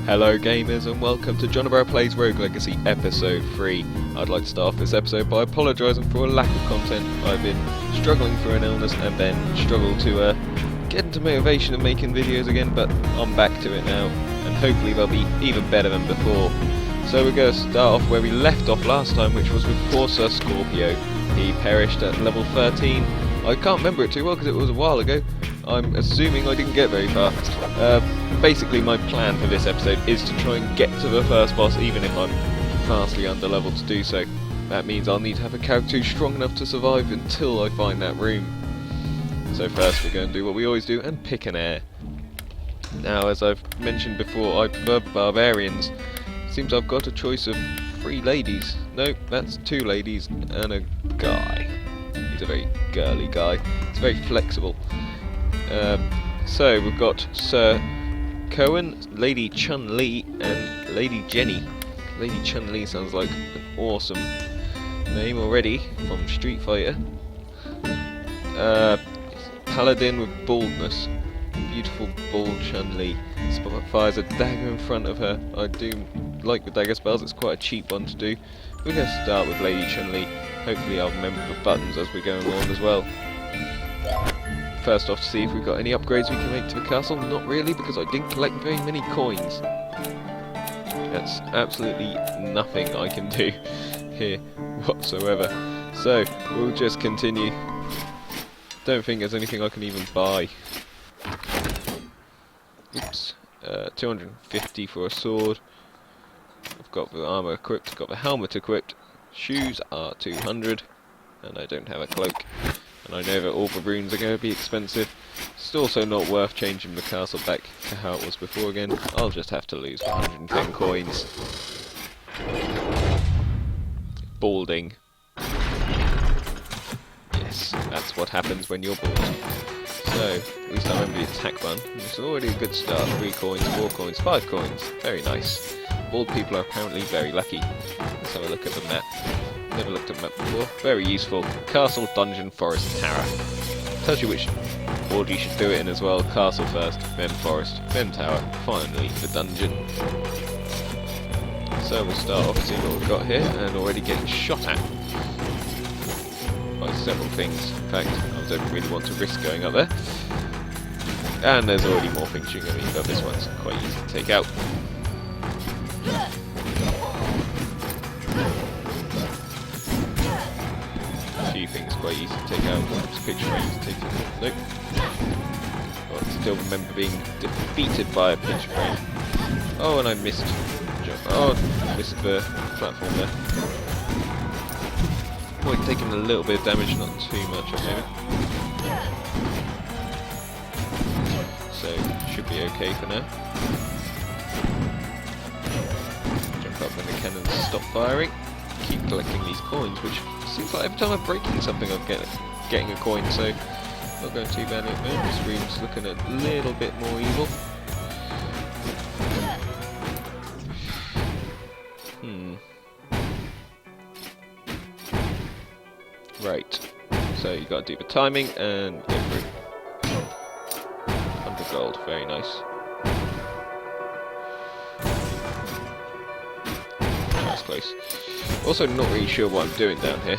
Hello gamers and welcome to Jonobrow Plays Rogue Legacy episode 3. I'd like to start off this episode by apologising for a lack of content. I've been struggling through an illness and then struggled to get into motivation of making videos again, but I'm back to it now and hopefully they'll be even better than before. So we're going to start off where we left off last time, which was with poor Sir Scorpio. He perished at level 13. I can't remember it too well because it was a while ago. I'm assuming I didn't get very far. Basically my plan for this episode is to try and get to the first boss even if I'm vastly underleveled to do so. That means I'll need to have a character who's strong enough to survive until I find that room. So first we're going to do what we always do and pick an heir. Now as I've mentioned before, I prefer barbarians. Seems I've got a choice of 3 ladies. Nope, that's 2 ladies and a guy. He's a very girly guy. It's very flexible. So we've got Sir Cohen, Lady Chun-Li and Lady Jenny. Lady Chun-Li sounds like an awesome name already from Street Fighter. Paladin with baldness. Beautiful bald Chun-Li. Fires a dagger in front of her. I do like the dagger spells, it's quite a cheap one to do. We're going to start with Lady Chun-Li. Hopefully I'll remember the buttons as we go along as well. First off, to see if we've got any upgrades we can make to the castle. Not really, because I didn't collect very many coins. That's absolutely nothing I can do here whatsoever. So, we'll just continue. Don't think there's anything I can even buy. Oops. 250 for a sword. I've got the armour equipped, got the helmet equipped. Shoes are 200. And I don't have a cloak. And I know that all the runes are going to be expensive. It's also not worth changing the castle back to how it was before again. I'll just have to lose 110 coins. Balding. Yes, that's what happens when you're bald. So, at least I remember the attack button. It's already a good start. 3 coins, 4 coins, 5 coins. Very nice. Bald people are apparently very lucky. Let's have a look at the map. Never looked at the map before. Very useful. Castle, dungeon, forest, tower. Tells you which order you should do it in as well. Castle first, then forest, then tower, finally the dungeon. So we'll start off seeing what we've got here, and already getting shot at by several things. In fact, I don't really want to risk going up there. And there's already more things shooting at me, but this one's quite easy to take out. Things quite easy to take out. This picture I used to take it. Nope. I still remember being defeated by a picture frame. Oh, and I missed. Oh, missed the platform there. Point taking a little bit of damage, not too much at the moment. So should be okay for now. Jump up when the cannons stop firing. Keep collecting these coins, which seems like every time I'm breaking something I'm getting a coin, so not going too badly at the moment. This room's looking a little bit more evil. Right, so you got to do the timing and go through. 100 gold, very nice. That's close. Also not really sure what I'm doing down here.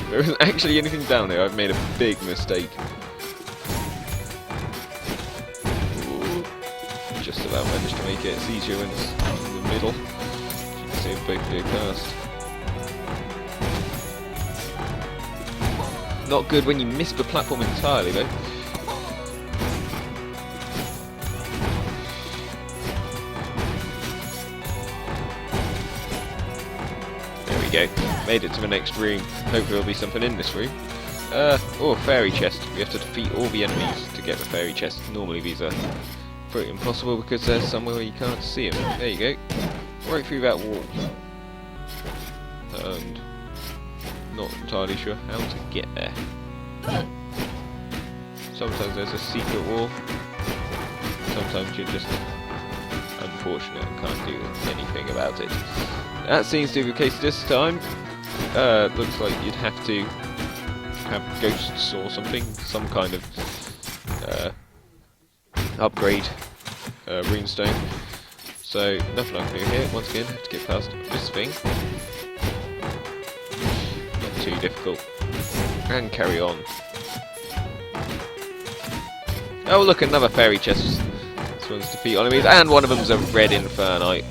There isn't actually anything down here. I've made a big mistake. Ooh. Just about managed to make it. It's easier when it's in the middle. You can see them both go past. Not good when you miss the platform entirely though. Go. Made it to the next room. Hopefully there'll be something in this room. Oh, fairy chest. We have to defeat all the enemies to get the fairy chest. Normally these are pretty impossible because there's somewhere where you can't see them. There you go. Right through that wall. And not entirely sure how to get there. Sometimes there's a secret wall. Sometimes you're just unfortunate and can't do anything about it. That seems to be the case this time. Looks like you'd have to have ghosts or something, some kind of upgrade runestone. So nothing I can do here. Once again, have to get past this thing. Not too difficult. And carry on. Oh look, another fairy chest. This one's defeat enemies, and one of them's a red infernite.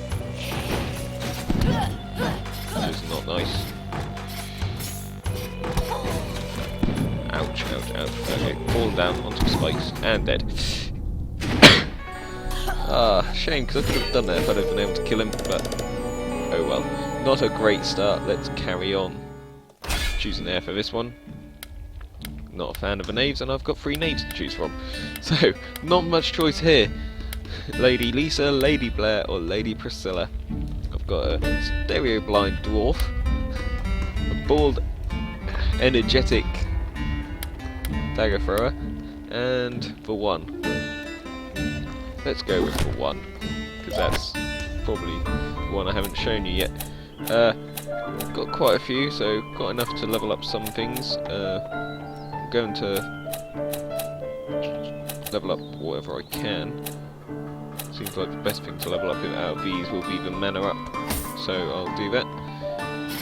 Which is not nice. Ouch, ouch, ouch. Okay, fallen down onto spikes and dead. Ah, shame, because I could have done that if I'd have been able to kill him, but oh well. Not a great start, let's carry on. Choosing there for this one. Not a fan of the knaves, and I've got 3 knaves to choose from. So, not much choice here. Lady Lisa, Lady Blair, or Lady Priscilla. I've got a stereo blind dwarf, a bald, energetic dagger thrower, and for 1. Let's go with for 1, because that's probably one I haven't shown you yet. Got quite a few, so got enough to level up some things. I'm going to level up whatever I can. Seems like the best thing to level up out of these will be the mana up, so I'll do that.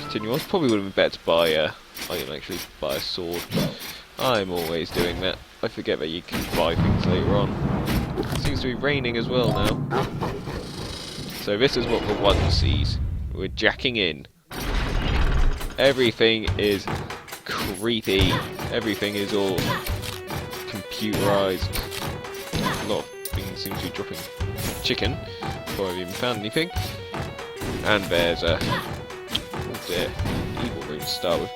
Continue on. Probably would have been better to buy I can actually buy a sword. I'm always doing that. I forget that you can buy things later on. It seems to be raining as well now. So this is what the 1 sees. We're jacking in. Everything is creepy. Everything is all computerized. A lot of things seem to be dropping chicken before I've even found anything. And there's a oh dear, evil room to start with.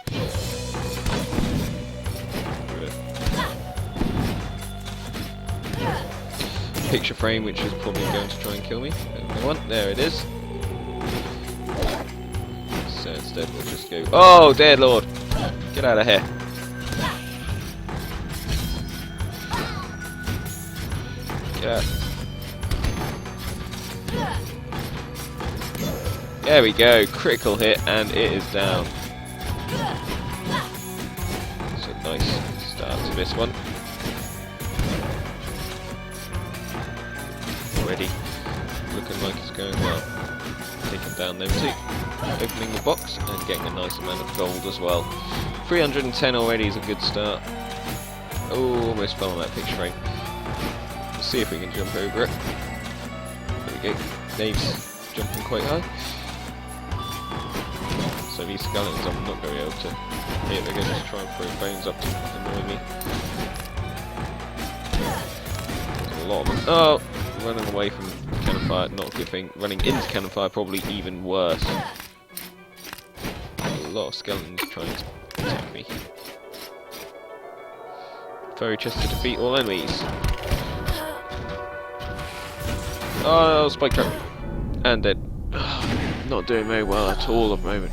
Picture frame, which is probably going to try and kill me. There it is. So instead we'll just go. Oh dear lord! Get out of here! Get out. There we go, critical hit, and it is down. So nice start to this one. Already looking like it's going well. Taking down them 2. Opening the box and getting a nice amount of gold as well. 310 already is a good start. Oh, almost fell on that picture frame. Let's see if we can jump over it. There we go. Dave's jumping quite high. So these skeletons I'm not going to be able to hit. They're going to try and throw bones up to annoy me. There's a lot of them. Oh! Running away from cannon fire, not a good thing. Running into cannon fire, probably even worse. A lot of skeletons trying to attack me. Fairy chest to defeat all enemies. Oh, spike trap. And dead. Not doing very well at all at the moment.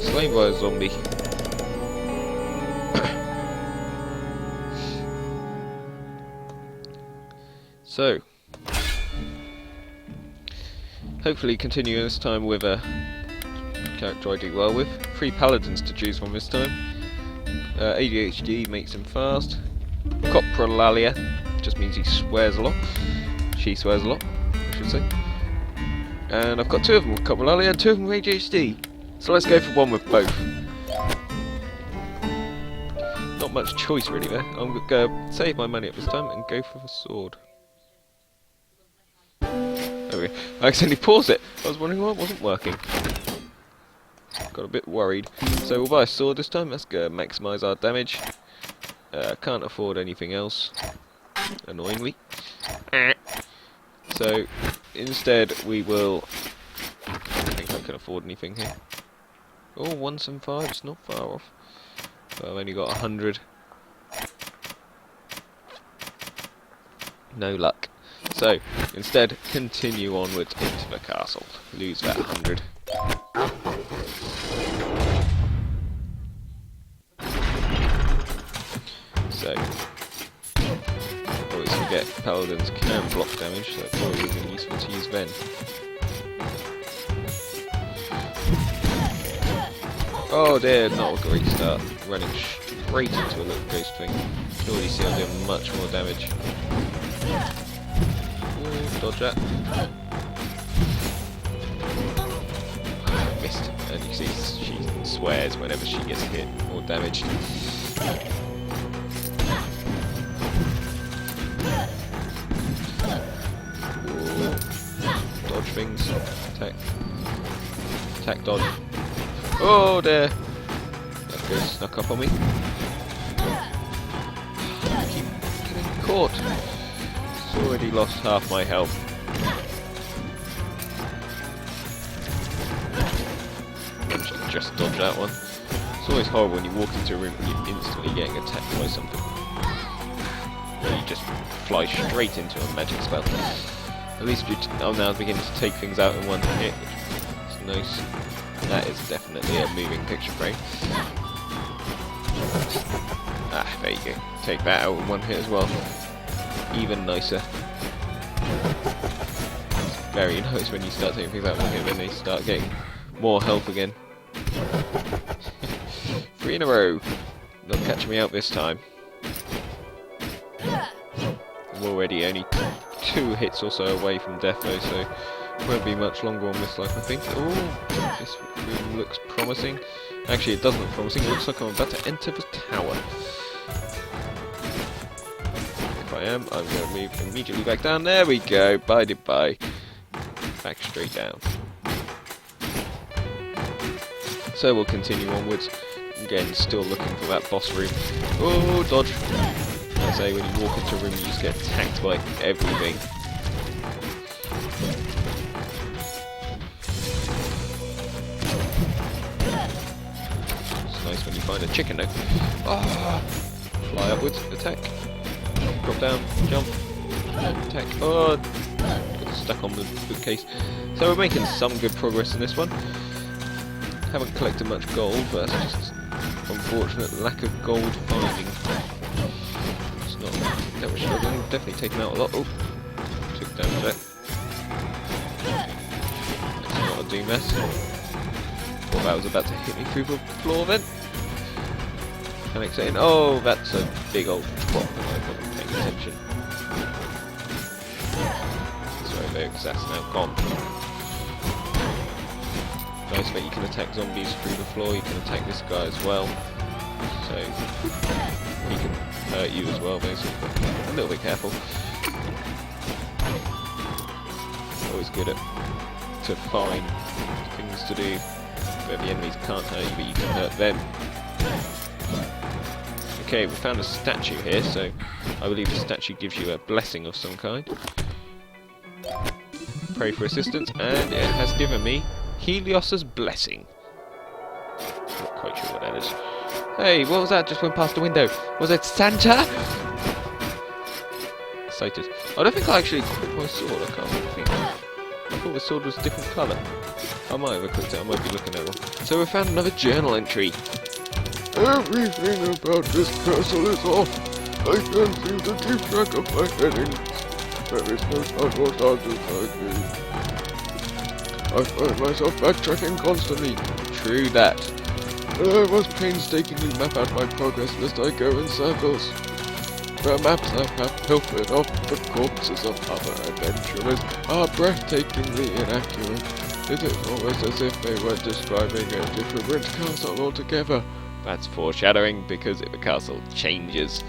Slain by a zombie. So, hopefully continue this time with a character I do well with. 3 paladins to choose from this time. ADHD makes him fast. Coprolalia just means he swears a lot. She swears a lot, I should say. And I've got 2 of them with Coprolalia and 2 of them with ADHD. So let's go for 1 with both. Not much choice really there. I'm going to save my money at this time and go for the sword. There we go. I accidentally paused it. I was wondering why it wasn't working. Got a bit worried. So we'll buy a sword this time. Let's go maximise our damage. Can't afford anything else, annoyingly. So instead we will. I think I can afford anything here. Oh, 175. It's not far off. But I've only got 100. No luck. So, instead, continue onwards into the castle. Lose that 100. So, always forget paladins can block damage, so it's probably really useful to use then. Oh dear, not a great start. Running straight into a little ghost thing. You can already see I'm doing much more damage. Dodge that. And you see she swears whenever she gets hit or damaged. Ooh. Dodge things. Attack. Attack, dodge. Oh, there! That goes snuck up on me. I keep getting caught. It's already lost half my health. Managed to just dodge that one. It's always horrible when you walk into a room and you're instantly getting attacked by something. Or you just fly straight into a magic spell. At least I'm now beginning to take things out in one hit. It's nice. That is definitely a moving picture frame. Ah, there you go. Take that out in one hit as well. Even nicer. It's very nice when you start taking things out in one hit, then they start getting more health again. 3 in a row. Not catching me out this time. I'm already only 2 hits or so away from death though, so won't be much longer on this life, I think. Oh, this room looks promising. Actually, it doesn't look promising. It looks like I'm about to enter the tower. If I am, I'm going to move immediately back down. There we go. Bye. Back straight down. So we'll continue onwards. Again, still looking for that boss room. Oh, dodge. I say, when you walk into a room, you just get attacked by everything. It's nice when you find a chicken though. Oh, fly upwards, attack. Drop down, jump, attack. Oh, got stuck on the bookcase. So we're making some good progress in this one. Haven't collected much gold, but that's just unfortunate lack of gold finding. It's not that much struggling. Definitely taken out a lot. Oh, took damage there. That's not a do mess. Thought that was about to hit me through the floor then. Panic saying, oh, that's a big old drop and I wasn't paying attention. Sorry, there, because that's now gone. Nice that you can attack zombies through the floor, you can attack this guy as well. So, he can hurt you as well, basically, but a little bit careful. Always good to find things to do where the enemies can't hurt you, but you can hurt them. Okay, we found a statue here, so I believe the statue gives you a blessing of some kind. Pray for assistance, and it has given me Helios's blessing. Not quite sure what that is. Hey, what was that just went past the window? Was it Santa? Excited. I don't think I actually equipped my sword, I can't think. I thought the sword was a different colour. I might have equipped it, I might be looking at one. So we found another journal entry. Everything about this castle is off. I can't seem to keep track of my headings. There is no doubt what answers I need. I find myself backtracking constantly. True that. I must painstakingly map out my progress lest I go in circles. The maps I have pilfered off the corpses of other adventurers are breathtakingly inaccurate. It is almost as if they were describing a different castle altogether. That's foreshadowing, because the castle changes.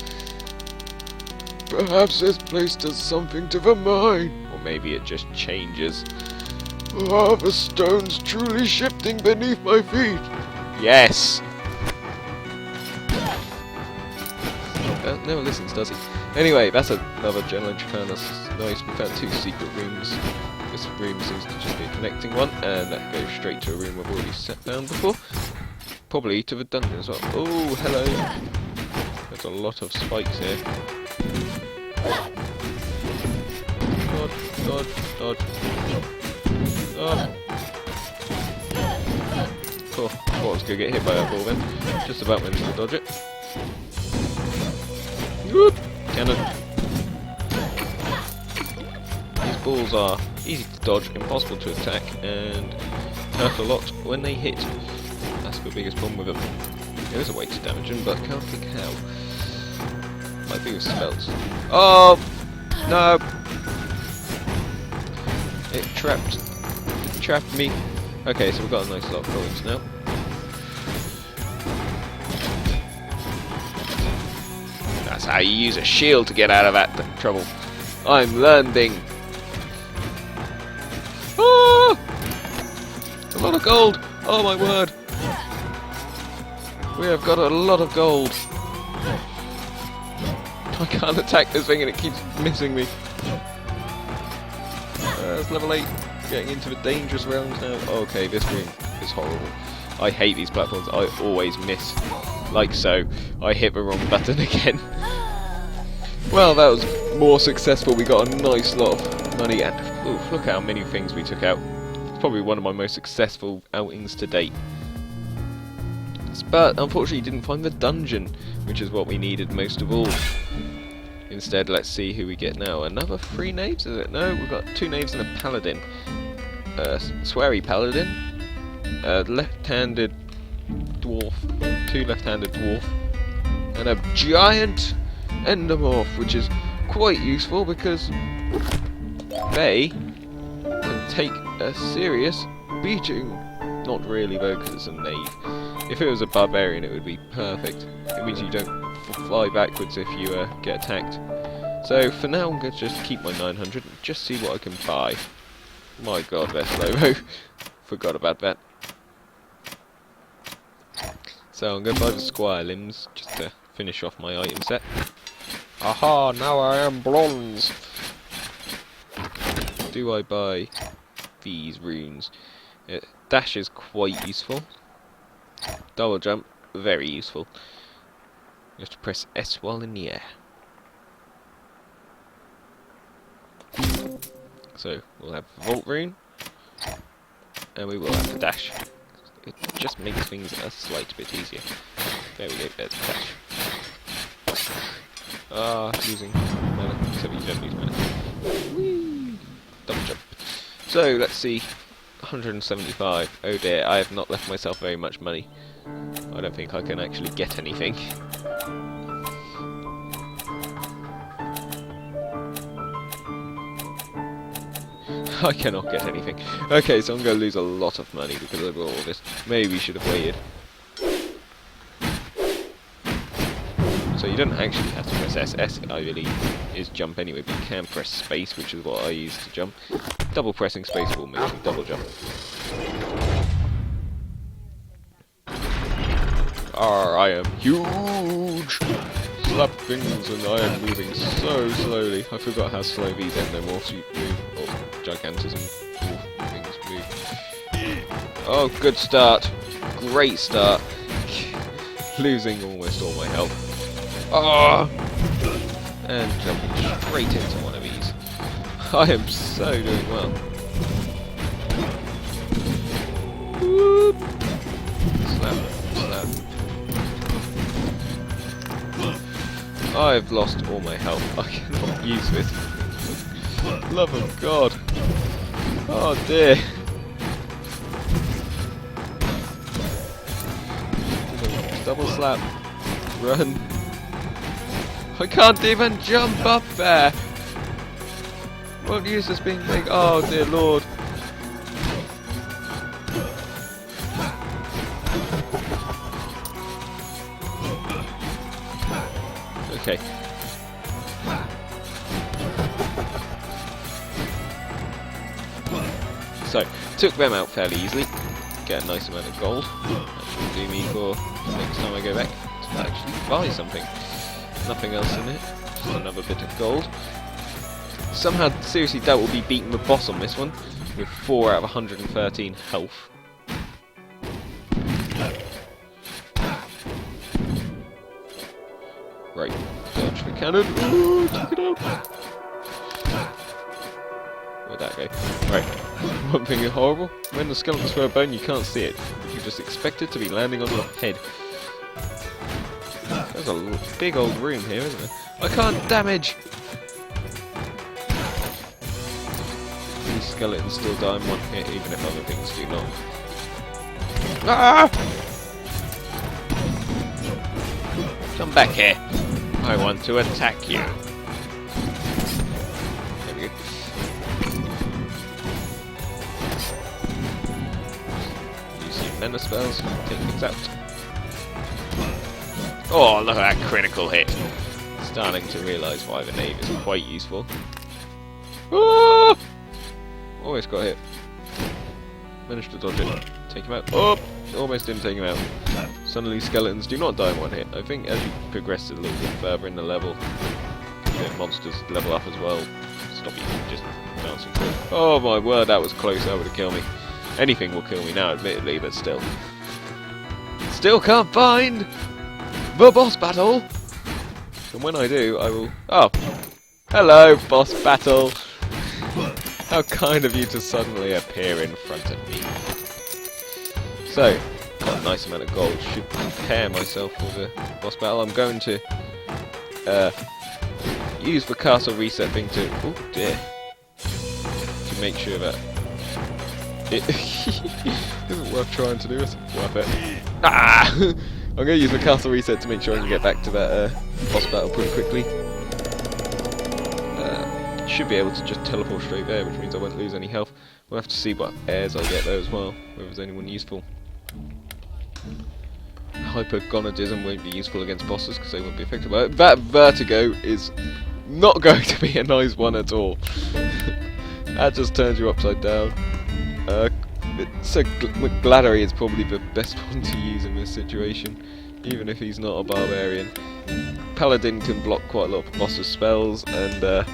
Perhaps this place does something to the mind. Or maybe it just changes. Are the stones truly shifting beneath my feet? Yes! Never listens, does he? Anyway, that's another journal entry found. That's nice. We found 2 secret rooms. This room seems to just be a connecting one, and that goes straight to a room I've already set down before. Probably to the dungeon as well. Oh, hello! There's a lot of spikes here. Dodge, dodge, dodge. Oh. Cool. Thought I was going to get hit by that ball then. Just about managed to dodge it. Whoop! Cannon. These balls are easy to dodge, impossible to attack, and hurt a lot when they hit. That's the biggest problem with them. There is a way to damage them, but I can't think how. Might be with spells. Oh! No! It trapped me. Okay, so we've got a nice lot of coins now. That's how you use a shield to get out of that trouble. I'm learning. Ah! A lot of gold! Oh my word! We have got a lot of gold. I can't attack this thing and it keeps missing me. It's level 8. Getting into the dangerous realms now. Okay, this room is horrible. I hate these platforms. I always miss. Like so. I hit the wrong button again. Well, that was more successful. We got a nice lot of money and ooh, look how many things we took out. It's probably one of my most successful outings to date. But unfortunately didn't find the dungeon, which is what we needed most of all. Instead, let's see who we get now. Another 3 knaves, is it? No, we've got 2 knaves and a paladin. Sweary paladin. Left-handed dwarf. 2 left-handed dwarf. And a giant endomorph, which is quite useful because they can take a serious beating. Not really though, because it's a knave. If it was a barbarian, it would be perfect. It means you don't fly backwards if you get attacked. So for now, I'm going to just keep my 900 and just see what I can buy. My god, they're slow-mo. Forgot about that. So I'm going to buy the squire limbs just to finish off my item set. Aha, now I am bronze! Do I buy these runes? Dash is quite useful. Double jump, very useful. You have to press S while in the air. So we'll have Vault Rune, and we will have the dash. It just makes things a slight bit easier. There we go, there's the dash. Using mana, except you don't use mana. Whee! Double jump. So let's see. 175. Oh dear, I have not left myself very much money. I don't think I can actually get anything. I cannot get anything. Okay, so I'm going to lose a lot of money because of all this. Maybe we should have waited. So you don't actually have to press S. S, I believe, is jump anyway, but you can press space, which is what I use to jump. Double pressing space will make me double jump. I am huge! Slap things, and I am moving so slowly. I forgot how slow these endomorphs move, or gigantism things move. Oh, good start. Great start. Losing almost all my health. Ah! And jumping straight into one of these. I am so doing well. Whoop. Slap, slap. I've lost all my health. I cannot use this. Love of God. Oh dear. Double slap. Run. I can't even jump up there. What use is being big? Oh dear Lord. Okay. So, took them out fairly easily. Get a nice amount of gold. That should do me for next time I go back to actually buy something. Nothing else in it. Just another bit of gold. Somehow, seriously doubt we'll be beating the boss on this one with 4 out of 113 health. Right, dodge the cannon. Ooh, took it out. Where'd that go? Right, one thing is horrible. When the skeletons throw a bone, you can't see it. You just expect it to be landing on your head. There's a big old room here, isn't there? I can't damage! These skeletons still die in one hit, even if other things do not. Ah! Come back here. I want to attack you. There we go. and the spells take things out. Oh, look at that critical hit. Starting to realise why the Knave is quite useful. Ah! Almost got hit. Managed to dodge it. Take him out. Oh! Almost didn't take him out. Suddenly skeletons do not die in one hit. I think as you progress a little bit further in the level, monsters level up as well. Stop you from just bouncing through. Oh my word, that was close. That would have killed me. Anything will kill me now, admittedly, but still. Still can't find the boss battle! And when I do, I will... Oh! Hello, boss battle! How kind of you to suddenly appear in front of me. So, got a nice amount of gold. Should prepare myself for the boss battle. I'm going to use the castle reset thing to... Oh dear. To make sure that it isn't worth trying to do, is it? Worth it. Ah! I'm going to use the castle reset to make sure I can get back to that boss battle pretty quickly. Should be able to just teleport straight there, which means I won't lose any health. We'll have to see what airs I get there as well, whether there's anyone useful. Hypergonadism won't be useful against bosses because they won't be affected by it. That vertigo is not going to be a nice one at all. That just turns you upside down. So Gladdery is probably the best one to use in this situation, even if he's not a barbarian. Paladin can block quite a lot of boss's spells, and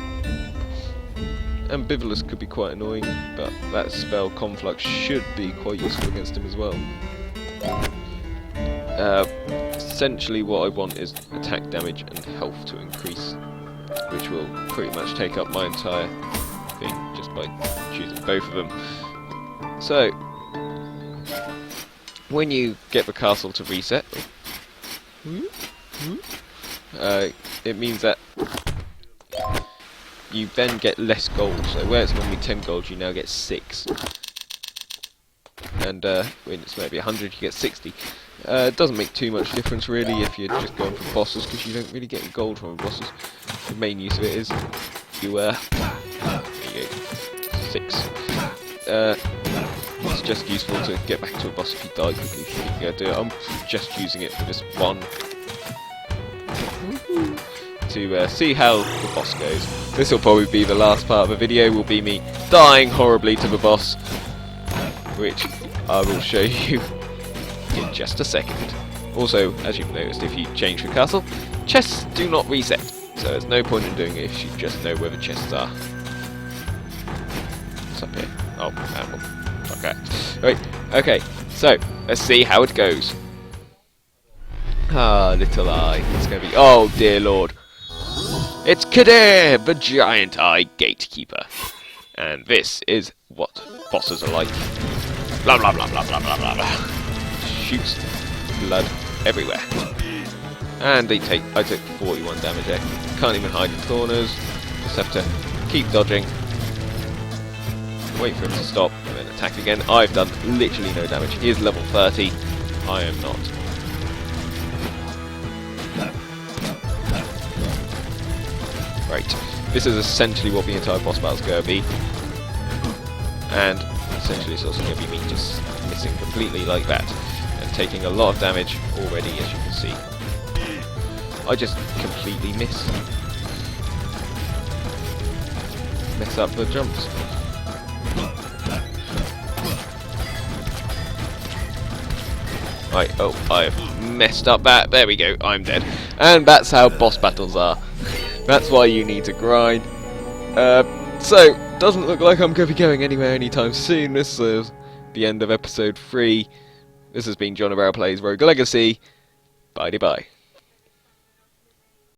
Ambivalus could be quite annoying, but that spell Conflux should be quite useful against him as well. Essentially what I want is attack damage and health to increase, which will pretty much take up my entire thing just by choosing both of them. So, when you get the castle to reset, it means that you then get less gold. So where it's normally 10 gold, you now get 6. And when it's maybe 100, you get 60. It doesn't make too much difference really if you're just going for bosses, because you don't really get gold from bosses. The main use of it is you there you go, 6. It's just useful to get back to a boss if you die quickly. You can do it. I'm just using it for this one to see how the boss goes. This will probably be the last part of the video, will be me dying horribly to the boss, which I will show you in just a second. Also, as you've noticed, if you change the castle, chests do not reset, so there's no point in doing it if you just know where the chests are. What's up here? Oh, animal. Okay. Right, okay, so let's see how it goes. Ah, little eye. It's gonna be... Oh, dear lord. It's Kadir, the giant eye gatekeeper. And this is what bosses are like. Blah blah blah blah blah blah blah blah. Shoots blood everywhere. And I take 41 damage there. Can't even hide in corners. Just have to keep dodging. Wait for him to stop and then attack again. I've done literally no damage. He is level 30. I am not. Right, this is essentially what the entire boss battle is going to be, and essentially it's also going to be me just missing completely like that, and taking a lot of damage already, as you can see. I just completely mess up the jumps. Right, oh, I've messed up that. There we go, I'm dead. And that's how boss battles are. That's why you need to grind. So, doesn't look like I'm going to be going anywhere anytime soon. This is the end of episode 3. This has been Jonobrow Plays Rogue Legacy. Bye-bye.